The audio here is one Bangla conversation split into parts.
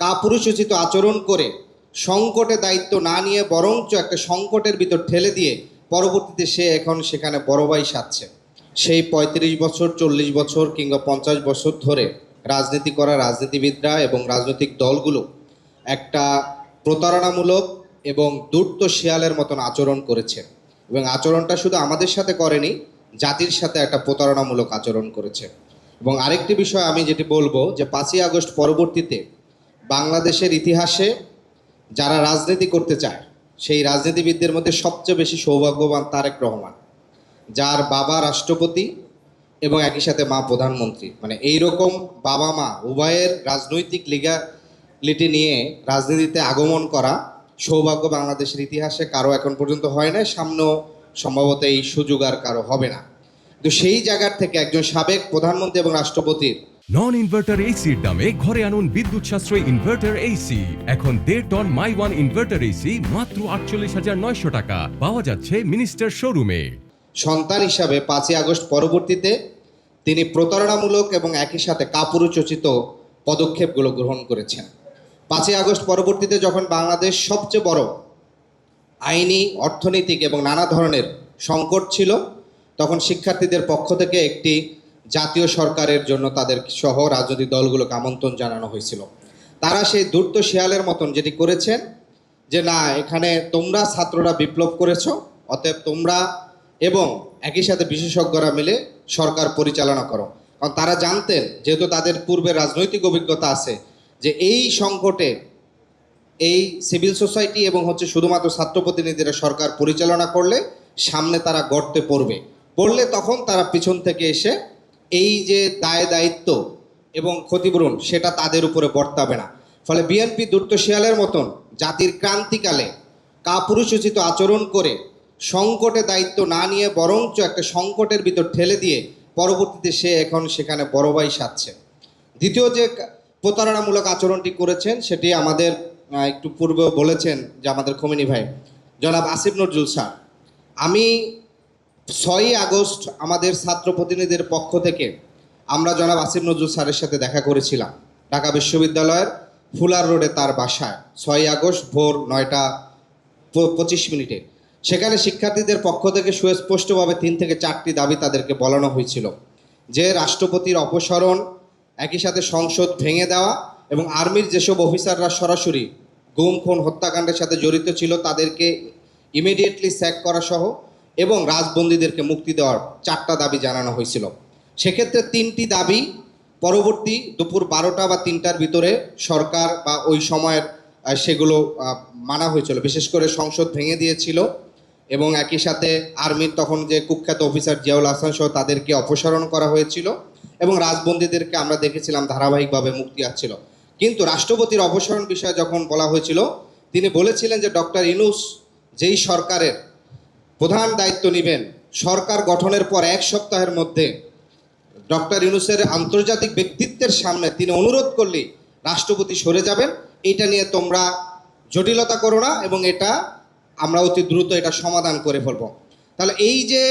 কাপুরুষোচিত আচরণ করে সংকটে দায়িত্ব না নিয়ে বরঞ্চ একটা সংকটের ভিতর ঠেলে দিয়ে পরবর্তীতে সে এখন সেখানে বড় ভাই সাজছে। সেই ৩৫ বছর ৪০ বছর কিংবা ৫০ বছর ধরে রাজনীতি করা রাজনীতিবিদরা এবং রাজনৈতিক দলগুলো একটা প্রতারণামূলক এবং ধূর্ত শেয়ালের মতন আচরণ করেছে, এবং আচরণটা শুধু আমাদের সাথে করেনি, জাতির সাথে একটা প্রতারণামূলক আচরণ করেছে। এবং আরেকটি বিষয় আমি যেটি বলবো যে ৫ই আগস্ট পরবর্তীতে বাংলাদেশের ইতিহাসে যারা রাজনীতি করতে চায় সেই রাজনীতিবিদদের মধ্যে সবচেয়ে বেশি সৌভাগ্যবান তারেক রহমান, যার বাবা রাষ্ট্রপতি এবং একই সাথে মা প্রধানমন্ত্রী। মানে এইরকম বাবা মা উভয়ের রাজনৈতিক লিগালিটি নিয়ে রাজনীতিতে আগমন করা সৌভাগ্য বাংলাদেশের ইতিহাসে কারো এখন পর্যন্ত হয় না, সামনেও সম্ভবত এই সুযোগ আর কারো হবে না। তো সেই জায়গার থেকে একজন সাবেক প্রধানমন্ত্রী এবং রাষ্ট্রপতির নন ইনভার্টার এসির দামে ঘরে আনুন বিদ্যুৎ সাশ্রয়ী ইনভার্টার এসি। এখন 1.5 ton my one inverter AC মাত্র 48,900 টাকা পাওয়া যাচ্ছে মিনিস্টার শোরুমে। সন্তান হিসাবে 5ই আগস্ট পরবর্তীতে তিনি প্রতারণামূলক এবং একই সাথে কাপুরুষোচিত পদক্ষেপগুলো গ্রহণ করেছেন। 5ই আগস্ট পরবর্তীতে যখন বাংলাদেশ সবচেয়ে বড় আইনি, অর্থনৈতিক এবং নানা ধরনের সংকট ছিল, তখন শিক্ষার্থীদের পক্ষ থেকে একটি জাতীয় সরকারের জন্য তাদের সহ রাজনৈতিক দলগুলোকে আমন্ত্রণ জানানো হয়েছিল। তারা সেই ধূর্ত শেয়ালের মতন যেটি করেছেন যে না, এখানে তোমরা ছাত্ররা বিপ্লব করেছো, অতএব তোমরা এবং একই সাথে বিশেষজ্ঞরা মিলে সরকার পরিচালনা করো। কারণ তারা জানতেন, যেহেতু তাদের পূর্বে রাজনৈতিক অভিজ্ঞতা আছে, যে এই সংকটে এই সিভিল সোসাইটি এবং শুধুমাত্র ছাত্র প্রতিনিধিরা সরকার পরিচালনা করলে সামনে তারা গর্তে পড়লে তখন তারা পিছন থেকে এসে এই যে দায় দায়িত্ব এবং ক্ষতিপূরণ সেটা তাদের উপরে বর্তাবে না। ফলে বিএনপি ধূর্ত শেয়ালের মতন জাতির ক্রান্তিকালে কাপুরুষোচিত আচরণ করে সংকটে দায়িত্ব না নিয়ে বরঞ্চ একটা সংকটের ভিতর ঠেলে দিয়ে পরবর্তীতে সে এখন সেখানে বড় ভাই সাজছে। দ্বিতীয় যে প্রতারণামূলক আচরণটি করেছেন সেটি আমাদের একটু পূর্বে বলেছেন যে আমাদের খোমেনি ভাই জনাব আসিফ নজরুল স্যার। আমি 6ই আগস্ট আমাদের ছাত্র প্রতিনিধিদের পক্ষ থেকে আমরা জনাব আসিফ নজরুল স্যারের সাথে দেখা করেছিলাম ঢাকা বিশ্ববিদ্যালয়ের ফুলার রোডে তার বাসায় 6ই আগস্ট ভোর 9:25 সেখানে শিক্ষার্থীদের পক্ষ থেকে সুস্পষ্টভাবে 3 থেকে 4টি দাবি তাদেরকে বলানো হয়েছিল, যে রাষ্ট্রপতির অপসারণ, একই সাথে সংসদ ভেঙে দেওয়া এবং আর্মির যেসব অফিসাররা সরাসরি গুম খুন হত্যাকাণ্ডের সাথে জড়িত ছিল তাদেরকে ইমিডিয়েটলি স্যাক করা সহ এবং রাজবন্দীদেরকে মুক্তি দেওয়ার 4টা দাবি জানানো হয়েছিল। সেক্ষেত্রে 3টি দাবি পরবর্তী দুপুর 12টা বা 3টার ভিতরে সরকার বা ওই সময়ের সেগুলো মানা হয়েছিল। বিশেষ করে সংসদ ভেঙে দিয়েছিল এবং একই সাথে আর্মির তখন যে কুখ্যাত অফিসার জিয়াউল হাসান সহ তাদেরকে অপসারণ করা হয়েছিল এবং রাজবন্দীদেরকে আমরা দেখেছিলাম ধারাবাহিকভাবে মুক্তি আসছিল। কিন্তু রাষ্ট্রপতির অপসারণ বিষয়ে যখন বলা হয়েছিল, তিনি বলেছিলেন যে ডক্টর ইউনূস যেই সরকারের প্রধান দায়িত্ব নেবেন, সরকার গঠনের পর 1 সপ্তাহের মধ্যে ডক্টর ইউনূসের আন্তর্জাতিক ব্যক্তিত্বের সামনে তিনি অনুরোধ করলে রাষ্ট্রপতি সরে যাবেন, এটা নিয়ে তোমরা জটিলতা করো না এবং এটা আমরা অতি দ্রুত এটা সমাধান করে ফেলব। তাহলে এই যে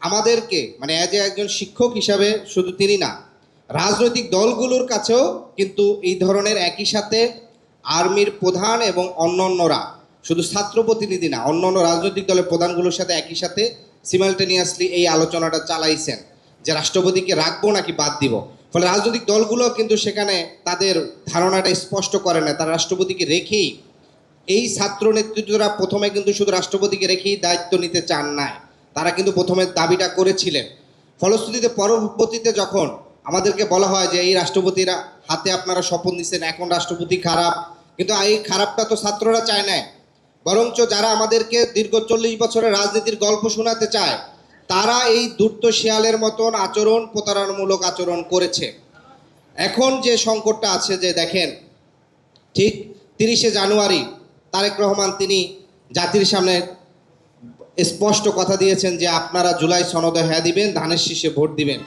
আমাদেরকে মানে অ্যাজ এ একজন শিক্ষক হিসাবে শুধু তিনি না, রাজনৈতিক দলগুলোর কাছেও কিন্তু এই ধরনের একই সাথে আর্মির প্রধান এবং অন্যান্যরা, শুধু ছাত্র প্রতিনিধি না, অন্যান্য রাজনৈতিক দলের প্রধানগুলোর সাথে একই সাথে সিমালটেনিয়াসলি এই আলোচনাটা চালাইছেন যে রাষ্ট্রপতিকে রাখবো নাকি বাদ দিব। ফলে রাজনৈতিক দলগুলো কিন্তু সেখানে তাদের ধারণাটা স্পষ্ট করে না, তারা রাষ্ট্রপতিকে রেখেই, এই ছাত্র নেতৃত্বরা প্রথমে কিন্তু শুধু রাষ্ট্রপতিকে রেখেই দায়িত্ব নিতে চান নাই, তারা কিন্তু প্রথমে দাবিটা করেছিলেন। ফলশ্রুতিতে পরবর্তীতে যখন আমাদেরকে বলা হয় যে এই রাষ্ট্রপতিরা হাতে আপনারা শপথ নিচ্ছেন, এখন রাষ্ট্রপতি খারাপ, কিন্তু এই খারাপটা তো ছাত্ররা চায় না, বরঞ্চ যারা আমাদেরকে দীর্ঘ 40 বছরের রাজনীতির গল্প শোনাতে চায় তারা এই ধূর্ত শেয়ালের মতন আচরণ, প্রতারণামূলক আচরণ করেছে। এখন যে সংকটটা আছে, যে দেখেন ঠিক 30শে জানুয়ারি তারেক রহমান তিনি জাতির সামনে স্পষ্ট কথা দিয়েছেন যে আপনারা জুলাই সনদে হ্যাঁ দিবেন, ধানের শীষে ভোট দিবেন।